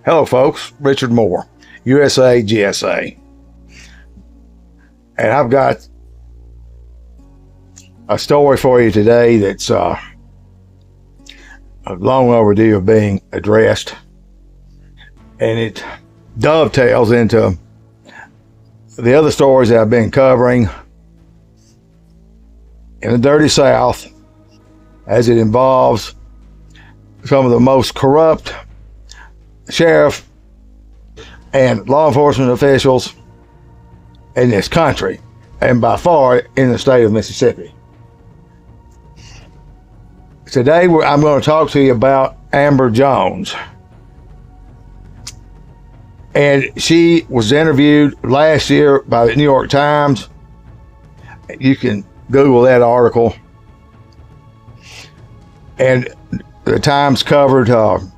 Hello folks, Richard Moore, USAGSA. And I've got a story for you today that's long overdue of being addressed. And it dovetails into the other stories that I've been covering in the Dirty South, as it involves some of the most corrupt sheriff and law enforcement officials in this country, and by far in the state of Mississippi. Today I'm going to talk to you about Amber Jones. And she was interviewed last year by the New York Times. You can Google that article. And the Times covered the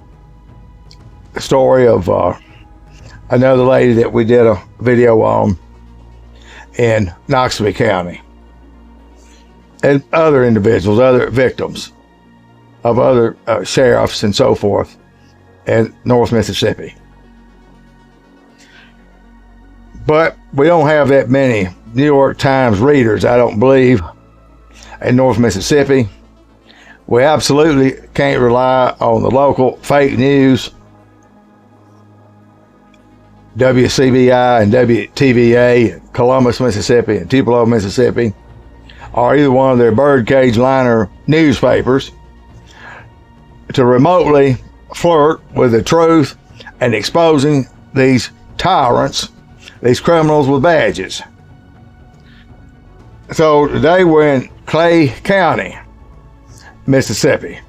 story of another lady that we did a video on in Knoxville County, and other individuals, other victims of other sheriffs and so forth in North Mississippi. But we don't have that many New York Times readers, I don't believe, in North Mississippi. We absolutely can't rely on the local fake news, WCBI and WTVA, Columbus, Mississippi, and Tupelo, Mississippi, or either one of their birdcage liner newspapers, to remotely flirt with the truth and exposing these tyrants, these criminals with badges. So today we're in Clay County, Mississippi,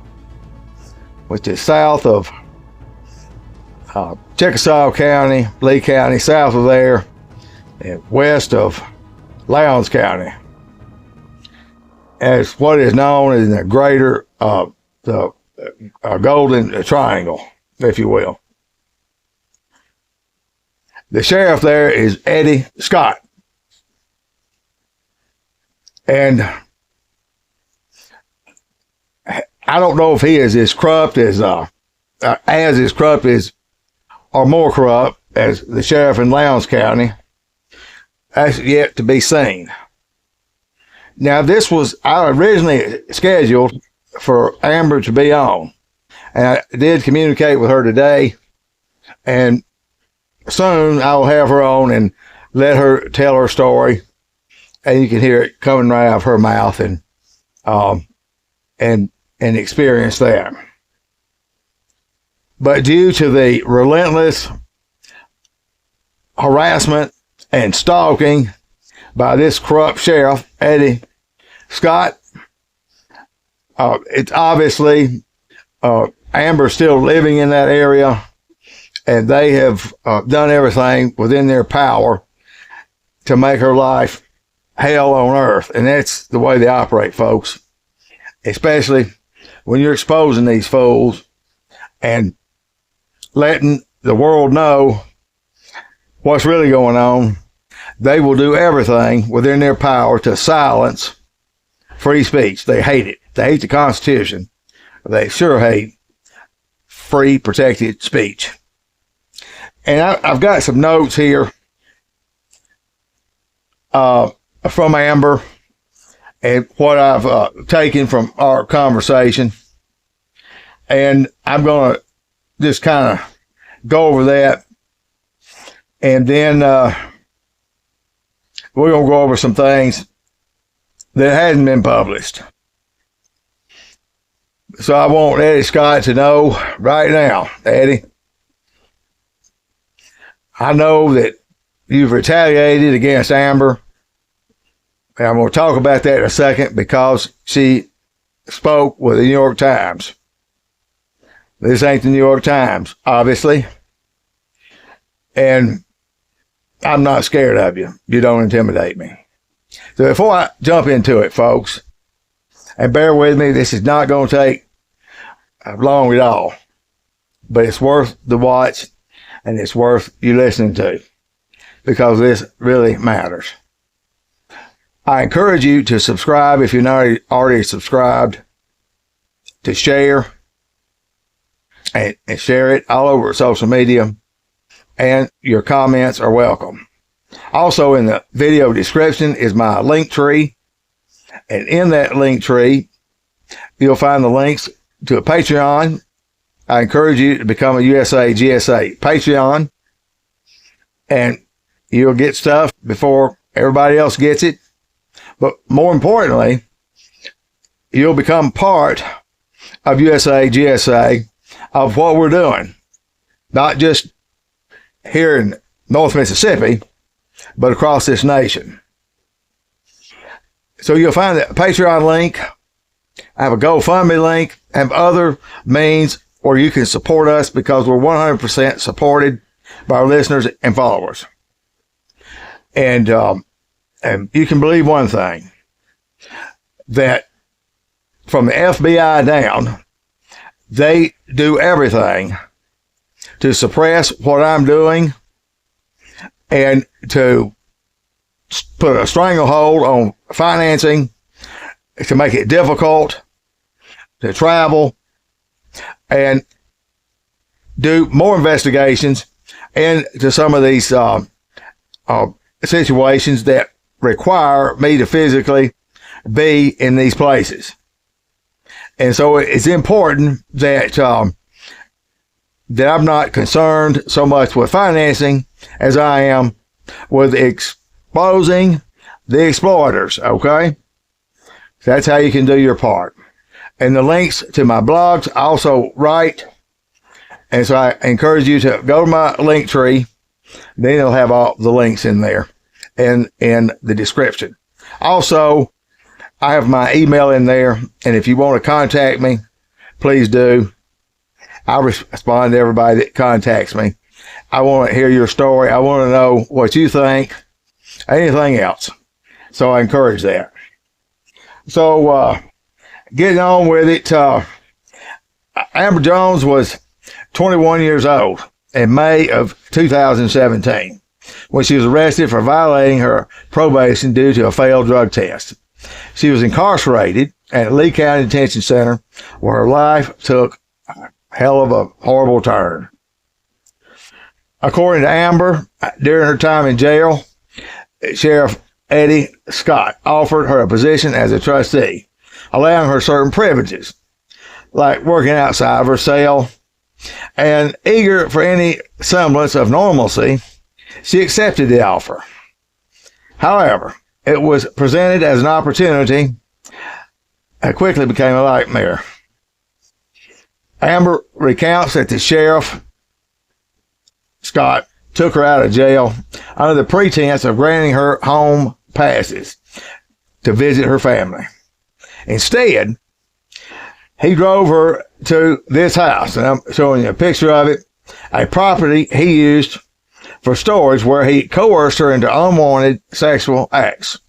which is south of Chickasaw County, Lee County, south of there, and west of Lowndes County. And it's what is known as the greater the Golden Triangle, if you will. The sheriff there is Eddie Scott. And I don't know if he is as corrupt as or more corrupt as the sheriff in Lowndes County. That's yet to be seen. Now, this was originally scheduled for Amber to be on, and I did communicate with her today, and soon I will have her on and let her tell her story, and you can hear it coming right out of her mouth and experience that. But due to the relentless harassment and stalking by this corrupt sheriff, Eddie Scott, it's obviously Amber's still living in that area, and they have done everything within their power to make her life hell on earth. And that's the way they operate, folks, especially when you're exposing these fools and letting the world know what's really going on. They will do everything within their power to silence free speech. They hate it. They hate the Constitution. They sure hate free, protected speech. And I've got some notes here from Amber and what I've taken from our conversation. And I'm going to just kind of go over that. And then we're going to go over some things that hasn't been published. So I want Eddie Scott to know right now, Eddie, I know that you've retaliated against Amber. And I'm going to talk about that in a second because she spoke with the New York Times. This ain't the New York Times, obviously. And I'm not scared of you. You don't intimidate me. So before I jump into it, folks, and bear with me, this is not going to take long at all. But it's worth the watch, and it's worth you listening to, because this really matters. I encourage you to subscribe if you're not already subscribed, to share, and share it all over social media. And your comments are welcome. Also, in the video description is my link tree. And in that link tree, you'll find the links to a Patreon. I encourage you to become a USAGSA Patreon. And you'll get stuff before everybody else gets it. But more importantly, you'll become part of USAGSA of what we're doing. Not just here in North Mississippi, but across this nation. So you'll find that Patreon link. I have a GoFundMe link. I have other means where you can support us because we're 100% supported by our listeners and followers. And you can believe one thing, that from the FBI down, they do everything to suppress what I'm doing and to put a stranglehold on financing, to make it difficult to travel and do more investigations into some of these situations that require me to physically be in these places. And so it's important that that I'm not concerned so much with financing as I am with exposing the exploiters, okay? That's how you can do your part. And the links to my blogs I also write. And so I encourage you to go to my link tree. Then it'll have all the links in there and in the description. Also, I have my email in there. And if you want to contact me, please do. I respond to everybody that contacts me. I want to hear your story. I want to know what you think. Anything else. So I encourage that. So, getting on with it, Amber Jones was 21 years old in May of 2017 when she was arrested for violating her probation due to a failed drug test. She was incarcerated at Lee County Detention Center where her life took a hell of a horrible turn. According to Amber, during her time in jail, Sheriff Eddie Scott offered her a position as a trustee, allowing her certain privileges, like working outside of her cell. And eager for any semblance of normalcy, she accepted the offer. However, it was presented as an opportunity and quickly became a nightmare. Amber recounts that the sheriff, Scott, took her out of jail under the pretense of granting her home passes to visit her family. Instead, he drove her to this house, and I'm showing you a picture of it, a property he used for storage where he coerced her into unwanted sexual acts.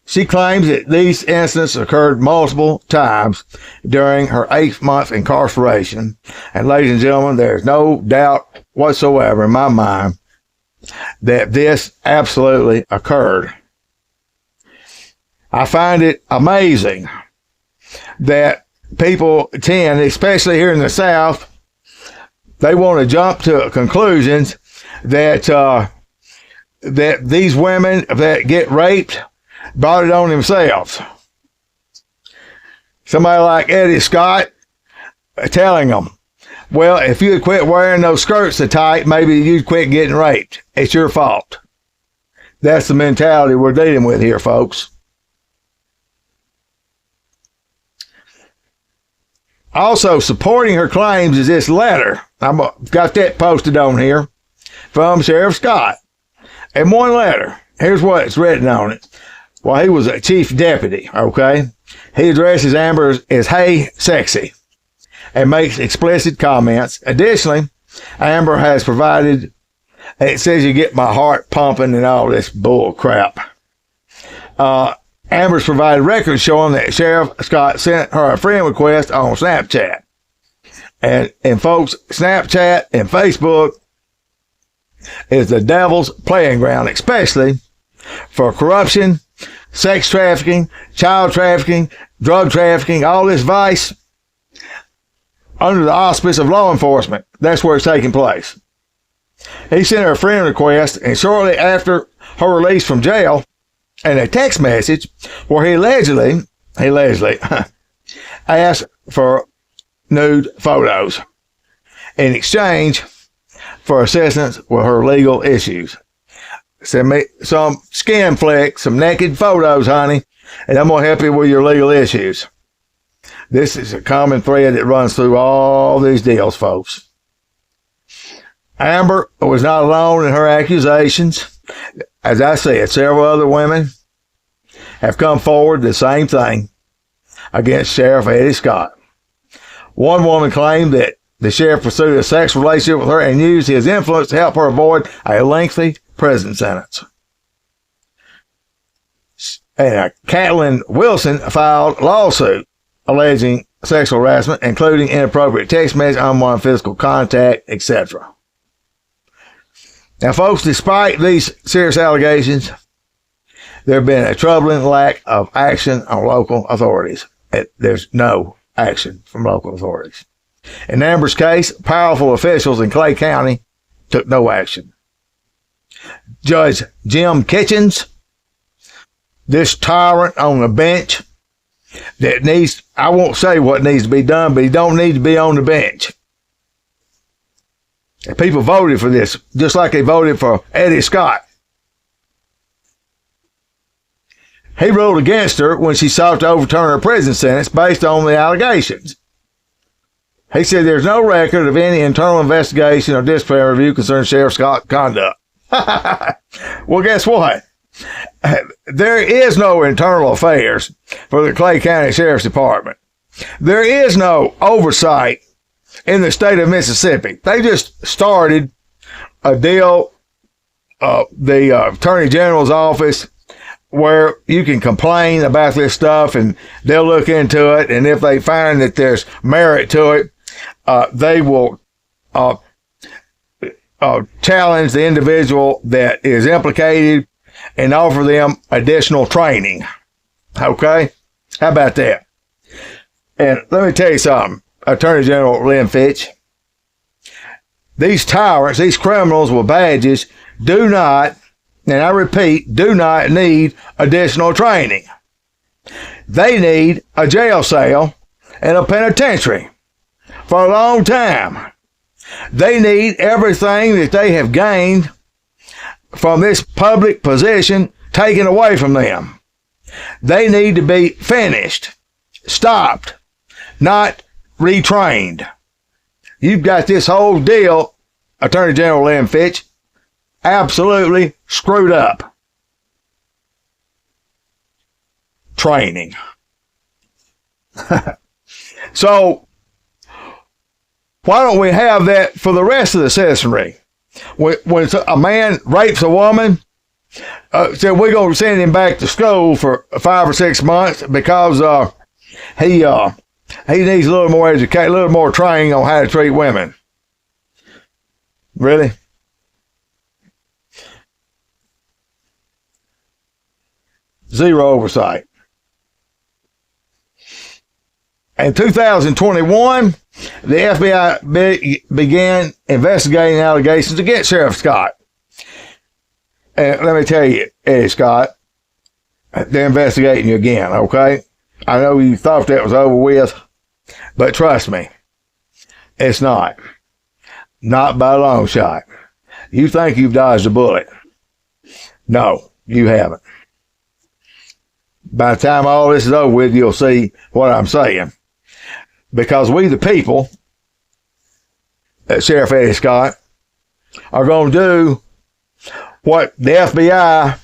She claims that these incidents occurred multiple times during her 8-month incarceration. And ladies and gentlemen, there's no doubt whatsoever in my mind that this absolutely occurred. I find it amazing that people tend, especially here in the South, they want to jump to conclusions that that these women that get raped brought it on themselves. Somebody like Eddie Scott telling them, well, if you had quit wearing those skirts so tight, maybe you'd quit getting raped. It's your fault. That's the mentality we're dealing with here, folks. Also supporting her claims is this letter. I've got that posted on here from Sheriff Scott. And one letter, here's what's written on it. Well, he was a chief deputy, okay? He addresses Amber as, hey, sexy, and makes explicit comments. Additionally, Amber has provided, it says you get my heart pumping and all this bull crap. Amber's provided records showing that Sheriff Scott sent her a friend request on Snapchat. And folks, Snapchat and Facebook is the devil's playing ground, especially for corruption, sex trafficking, child trafficking, drug trafficking, all this vice. under the auspice of law enforcement. That's where it's taking place. He sent her a friend request, and shortly after her release from jail, and a text message where he allegedly asked for nude photos in exchange for assistance with her legal issues. Send me some skin flicks, some naked photos, honey, and I'm going to help you with your legal issues. This is a common thread that runs through all these deals, folks. Amber was not alone in her accusations. As I said, several other women have come forward the same thing against Sheriff Eddie Scott. One woman claimed that the sheriff pursued a sex relationship with her and used his influence to help her avoid a lengthy prison sentence. And Catelyn Wilson filed a lawsuit alleging sexual harassment, including inappropriate text message, unwanted physical contact, etc. Now, folks, despite these serious allegations, there have been a troubling lack of action on local authorities. There's no action from local authorities. In Amber's case, powerful officials in Clay County took no action. Judge Jim Kitchens, this tyrant on the bench that needs, I won't say what needs to be done, but he don't need to be on the bench. And people voted for this, just like they voted for Eddie Scott. He ruled against her when she sought to overturn her prison sentence based on the allegations. He said there's no record of any internal investigation or disciplinary review concerning Sheriff Scott's conduct. Well, guess what? There is no internal affairs for the Clay County Sheriff's Department. There is no oversight in the state of Mississippi. They just started a deal, the Attorney General's office, where you can complain about this stuff and they'll look into it, and if they find that there's merit to it, they will challenge the individual that is implicated and offer them additional training. Okay? How about that? And let me tell you something, Attorney General Lynn Fitch. These tyrants, these criminals with badges, do not, and I repeat, do not need additional training. They need a jail cell and a penitentiary for a long time. They need everything that they have gained from this public position taken away from them. They need to be finished, stopped, not retrained. You've got this whole deal, Attorney General Lynn Fitch, absolutely screwed up. Training. So, why don't we have that for the rest of the citizenry? When a man rapes a woman, said we're going to send him back to school for 5 or 6 months because he needs a little more education, a little more training on how to treat women. Really? Zero oversight. In 2021, the FBI began investigating allegations against Sheriff Scott. And let me tell you, Eddie Scott, they're investigating you again, okay? I know you thought that was over with, but trust me, it's not. Not by a long shot. You think you've dodged a bullet. No, you haven't. By the time all this is over with, you'll see what I'm saying. Because we, the people, Sheriff Eddie Scott, are going to do what the FBI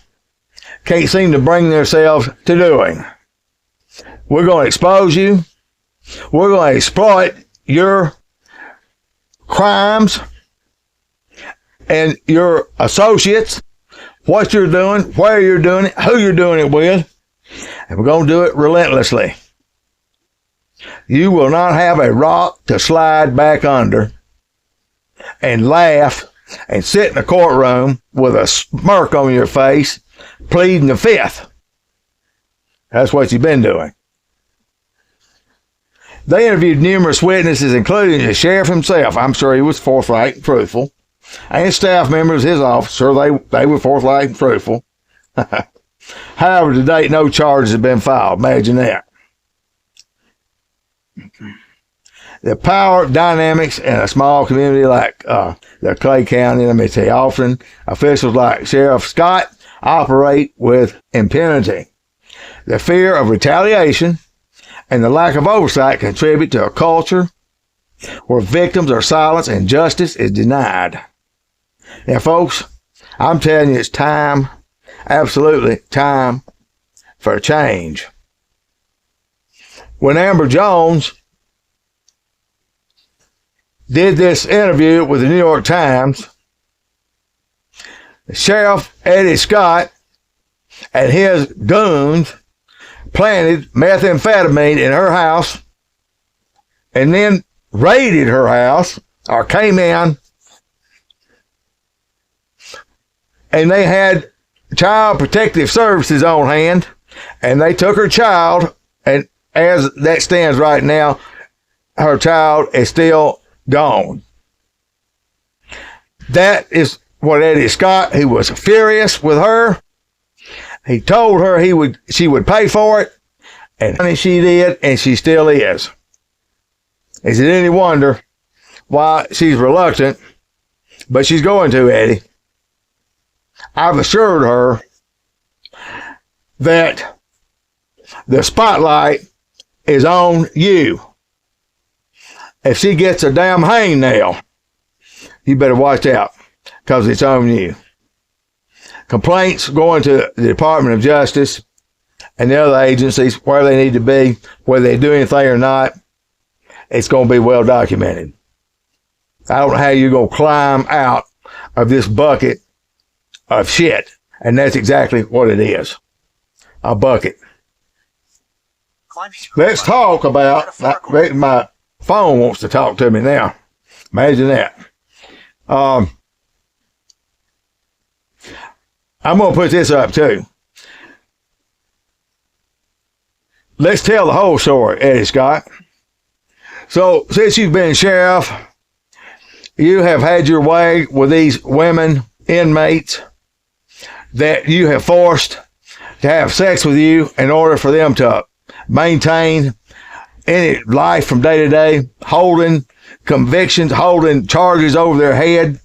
can't seem to bring themselves to doing. We're going to expose you. We're going to exploit your crimes and your associates, what you're doing, where you're doing it, who you're doing it with, and we're going to do it relentlessly. You will not have a rock to slide back under and laugh and sit in a courtroom with a smirk on your face, pleading the fifth. That's what you've been doing. They interviewed numerous witnesses, including the sheriff himself. I'm sure he was forthright and truthful. And staff members, his officer, they were forthright and truthful. However, to date, no charges have been filed. Imagine that. The power dynamics in a small community like the Clay County, let me tell you, often officials like Sheriff Scott operate with impunity. The fear of retaliation and the lack of oversight contribute to a culture where victims are silenced and justice is denied. Now, folks, I'm telling you, it's time, absolutely time for a change. When Amber Jones did this interview with the New York Times, Sheriff Eddie Scott and his goons planted methamphetamine in her house and then raided her house, or came in, and they had Child Protective Services on hand, and they took her child, and as that stands right now, her child is still gone. That is what Eddie Scott, who was furious with her, he told her she would pay for it, and she did, and she still is. Is it any wonder why she's reluctant? But she's going to, Eddie. I've assured her that the spotlight is on you. If she gets a damn hangnail, you better watch out, because it's on you. Complaints going to the Department of Justice and the other agencies where they need to be, whether they do anything or not, it's going to be well documented. I don't know how you're going to climb out of this bucket of shit, and that's exactly what it is, a bucket. Let's talk about, my phone wants to talk to me now. Imagine that. I'm going to put this up too. Let's tell the whole story, Eddie Scott. So, since you've been sheriff, you have had your way with these women inmates that you have forced to have sex with you in order for them to maintain any life from day to day, holding convictions, holding charges over their head,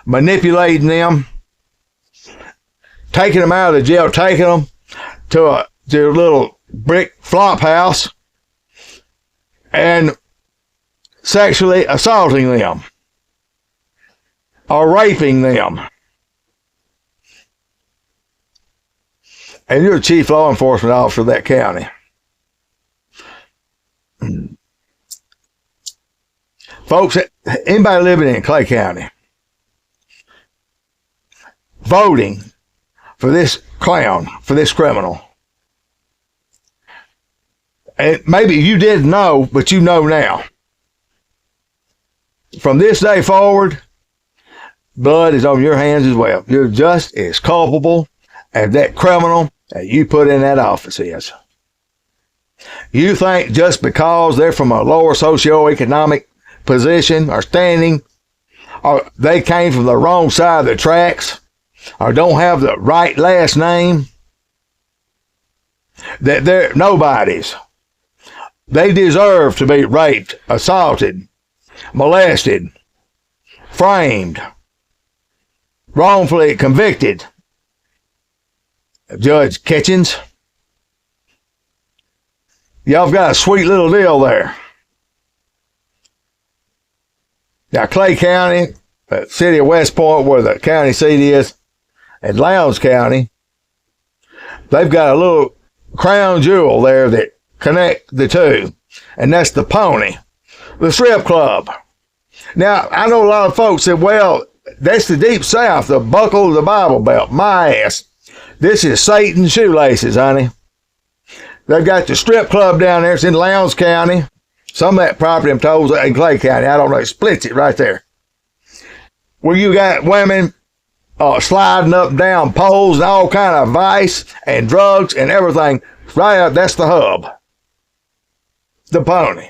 manipulating them, taking them out of the jail, taking them to a little brick flop house and sexually assaulting them or raping them. And you're the chief law enforcement officer of that county. Folks, anybody living in Clay County voting for this clown, for this criminal, and maybe you didn't know, but you know now. From this day forward, blood is on your hands as well. You're just as culpable as that criminal that you put in that office is. You think just because they're from a lower socioeconomic position or standing, or they came from the wrong side of the tracks, or don't have the right last name, that they're nobodies. They deserve to be raped, assaulted, molested, framed, wrongfully convicted. Judge Kitchens, y'all got a sweet little deal there. Now, Clay County, the city of West Point, where the county seat is, and Lowndes County, they've got a little crown jewel there that connect the two, and that's the Pony, the strip club. Now, I know a lot of folks said, well, that's the Deep South, the buckle of the Bible Belt. My ass. This is Satan's shoelaces, honey. They've got the strip club down there. It's in Lowndes County. Some of that property, I'm told, is in Clay County. I don't know. It splits it right there. Where you got women sliding up and down poles and all kind of vice and drugs and everything. Right up, that's the hub. The Pony.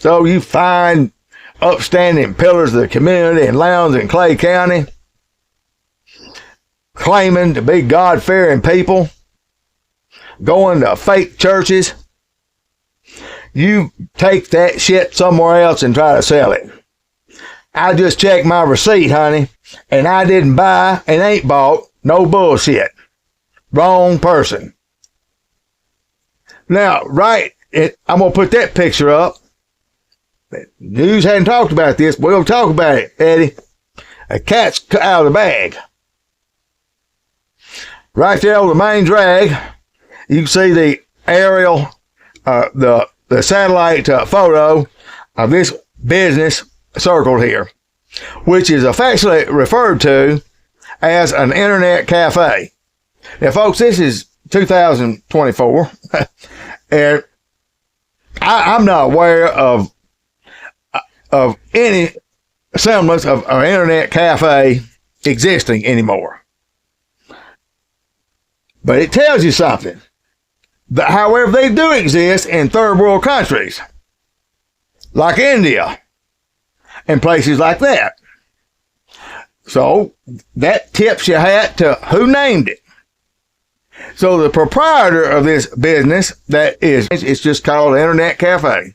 So you fine, upstanding pillars of the community in Lowndes and Clay County, claiming to be God-fearing people, going to fake churches, you take that shit somewhere else and try to sell it. I just checked my receipt, honey, and I didn't buy and ain't bought no bullshit. Wrong person. Now, I'm going to put that picture up. News hadn't talked about this, but we'll talk about it, Eddie. A cat's out of the bag. Right there on the main drag, you can see the aerial, the satellite photo of this business circled here, which is affectionately referred to as an internet cafe. Now, folks, this is 2024, and I'm not aware of any semblance of an internet cafe existing anymore. But it tells you something. However, they do exist in third world countries, like India, and places like that. So that tips your hat to who named it. So the proprietor of this business, it's just called Internet Cafe.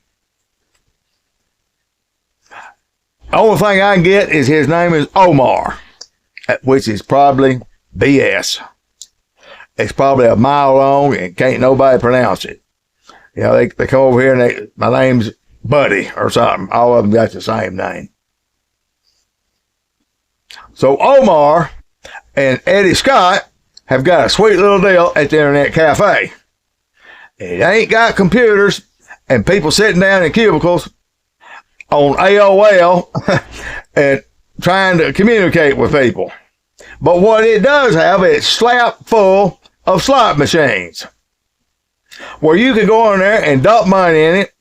Only thing I can get is his name is Omar, which is probably BS. It's probably a mile long and can't nobody pronounce it. You know, they come over here and my name's Buddy or something. All of them got the same name. So Omar and Eddie Scott have got a sweet little deal at the Internet Cafe. It ain't got computers and people sitting down in cubicles on AOL and trying to communicate with people. But what it does have, it's slap full of slot machines where you can go in there and dump money in it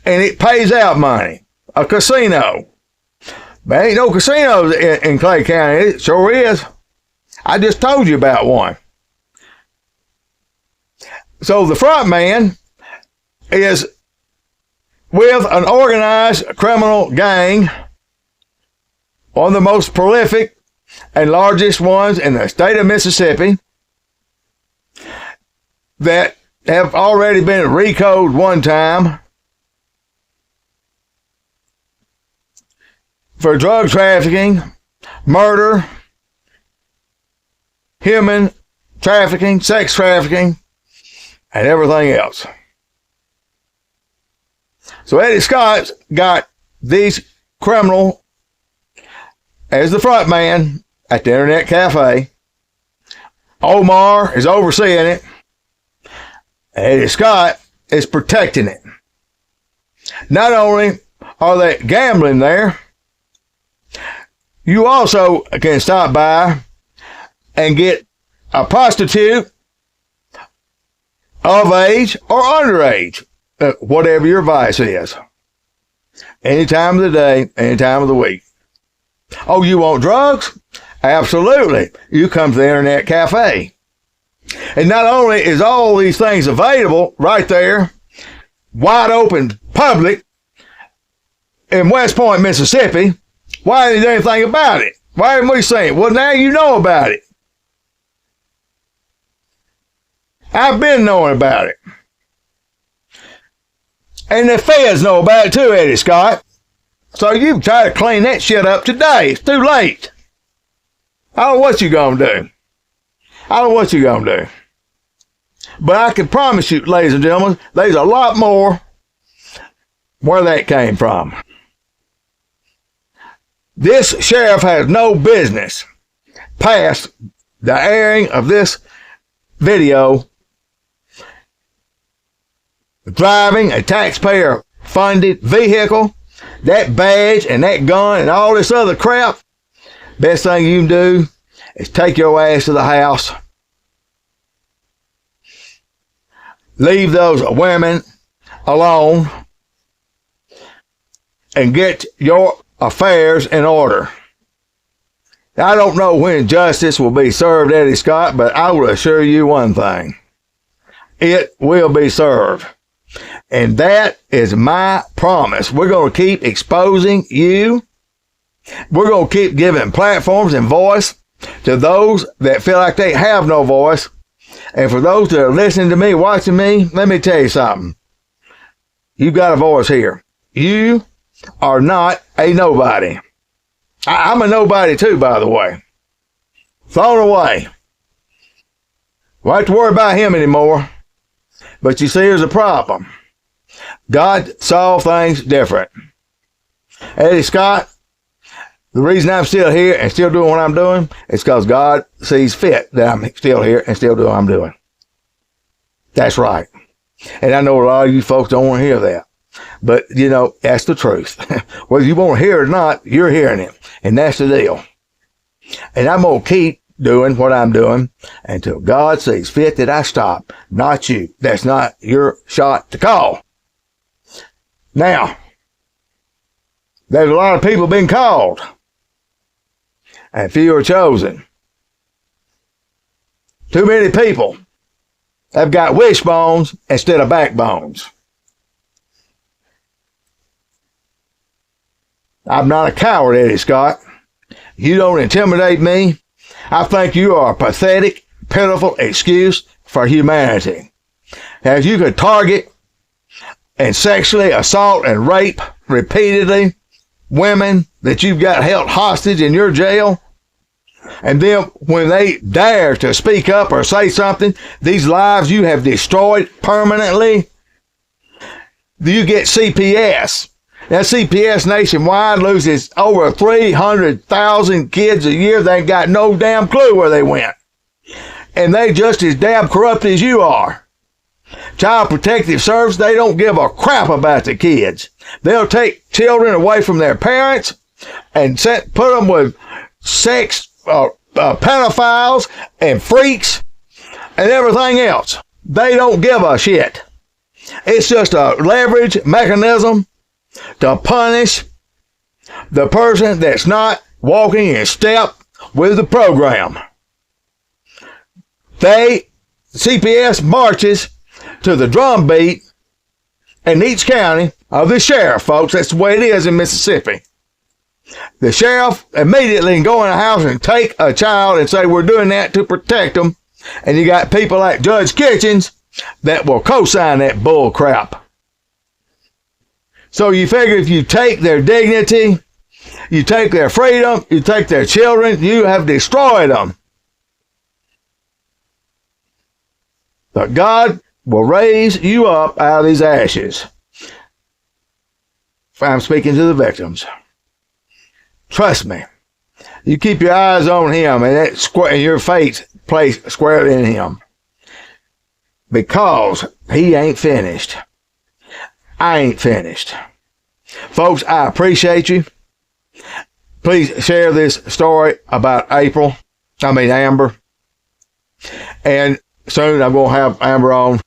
and it pays out money. A casino. But ain't no casinos in Clay County. It sure is. I just told you about one. So the front man is with an organized criminal gang, one of the most prolific and largest ones in the state of Mississippi, that have already been recoded one time for drug trafficking, murder, human trafficking, sex trafficking, and everything else. So Eddie Scott's got these criminal as the front man at the Internet Cafe. Omar is overseeing it. Eddie Scott is protecting it. Not only are they gambling there, you also can stop by and get a prostitute of age or underage, whatever your vice is. Any time of the day, any time of the week. Oh, you want drugs? Absolutely. You come to the Internet Cafe. And not only is all these things available right there, wide open, public, in West Point, Mississippi, why didn't you do anything about it? Why didn't we say it? Well, now you know about it. I've been knowing about it. And the feds know about it too, Eddie Scott. So you try to clean that shit up today. It's too late. I don't know what you're going to do. I don't know what you're going to do. But I can promise you, ladies and gentlemen, there's a lot more where that came from. This sheriff has no business past the airing of this video driving a taxpayer-funded vehicle, that badge and that gun and all this other crap. Best thing you can do is take your ass to the house, leave those women alone, and get your affairs in order. I don't know when justice will be served, Eddie Scott, but I will assure you one thing. It will be served. And that is my promise. We're going to keep exposing you. We're going to keep giving platforms and voice to those that feel like they have no voice. And for those that are listening to me, watching me, let me tell you something. You've got a voice here. You are not a nobody. I'm a nobody too, by the way. Thrown away. Won't have to worry about him anymore. But you see, here's a problem. God saw things different. Eddie Scott, the reason I'm still here and still doing what I'm doing is because God sees fit that I'm still here and still doing what I'm doing. That's right. And I know a lot of you folks don't want to hear that. But, you know, that's the truth. Whether you want to hear it or not, you're hearing it. And that's the deal. And I'm going to keep doing what I'm doing until God sees fit that I stop. Not you. That's not your shot to call. Now, there's a lot of people being called. And few are chosen. Too many people have got wishbones instead of backbones. I'm not a coward, Eddie Scott. You don't intimidate me. I think you are a pathetic, pitiful excuse for humanity. As you could target and sexually assault and rape repeatedly women that you've got held hostage in your jail, and then when they dare to speak up or say something, these lives you have destroyed permanently, you get CPS. Now, CPS nationwide loses over 300,000 kids a year. They ain't got no damn clue where they went. And they just as damn corrupt as you are. Child Protective Service, they don't give a crap about the kids. They'll take children away from their parents and put them with sex pedophiles and freaks and everything else. They don't give a shit. It's just a leverage mechanism to punish the person that's not walking in step with the program. CPS marches to the drum beat in each county of the sheriff, folks. That's the way it is in Mississippi. The sheriff immediately can go in a house and take a child and say, we're doing that to protect them. And you got people like Judge Kitchens that will co-sign that bull crap. So you figure if you take their dignity, you take their freedom, you take their children, you have destroyed them. But God will raise you up out of these ashes. If I'm speaking to the victims. Trust me. You keep your eyes on him and your face placed squarely in him. Because he ain't finished. I ain't finished. Folks, I appreciate you. Please share this story about Amber. And soon I'm going to have Amber on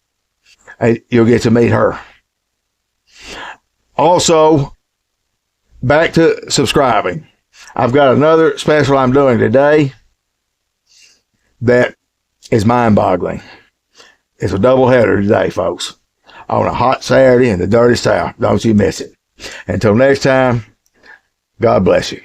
and you'll get to meet her. Also, back to subscribing. I've got another special I'm doing today that is mind-boggling. It's a doubleheader today, folks. On a hot Saturday in the dirty South. Don't you miss it. Until next time, God bless you.